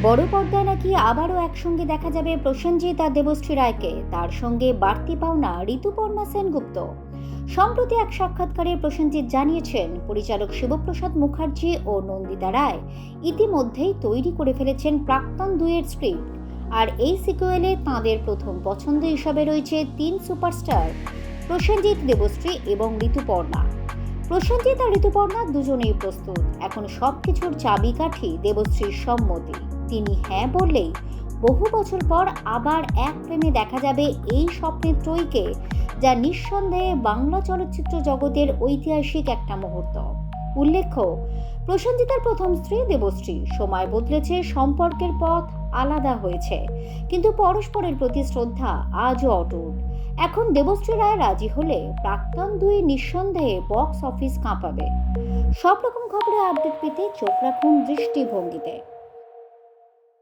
বড় পর্দায় নাকি আবারও একসঙ্গে দেখা যাবে প্রসেনজিৎ আর দেবশ্রী রায়কে, তার সঙ্গে বাড়তি পাওনা ঋতুপর্ণা সেনগুপ্ত। সম্প্রতি এক সাক্ষাৎকারে প্রসেনজিৎ জানিয়েছেন, পরিচালক শিবপ্রসাদ মুখার্জি ও নন্দিতা রায় ইতিমধ্যেই তৈরি করে ফেলেছেন প্রাক্তন দুইয়ের স্ক্রিপ্ট। আর এই সিকুয়েলে তাঁদের প্রথম পছন্দ হিসাবে রয়েছে তিন সুপারস্টার প্রসেনজিৎ, দেবশ্রী এবং ঋতুপর্ণা। প্রসেনজিৎ আর ঋতুপর্ণা দুজনেই প্রস্তুত। এখন সবকিছুর চাবিকাঠি দেবশ্রীর সম্মতি। তিনি হ্যাঁ বললেই বহু বছর পর আবার এক ফ্রেমে দেখা যাবে এই স্বপ্নের ত্রয়ীকে, যা নিঃসন্দেহে বাংলা চলচ্চিত্র জগতের ঐতিহাসিক একটা মুহূর্ত। উল্লেখ্য, প্রসেনজিতের প্রথম স্ত্রী দেবশ্রী। সময় বদলেছে, সম্পর্কের পথ আলাদা হয়েছে, কিন্তু পরস্পরের প্রতি শ্রদ্ধা আজও অটুট। এখন দেবশ্রী রায় রাজি হলে প্রাক্তন দুই নিঃসন্দেহে বক্স অফিস কাঁপাবে। সব রকম খবরে আপডেট পেতে চোখ রাখুন দৃষ্টিভঙ্গিতে।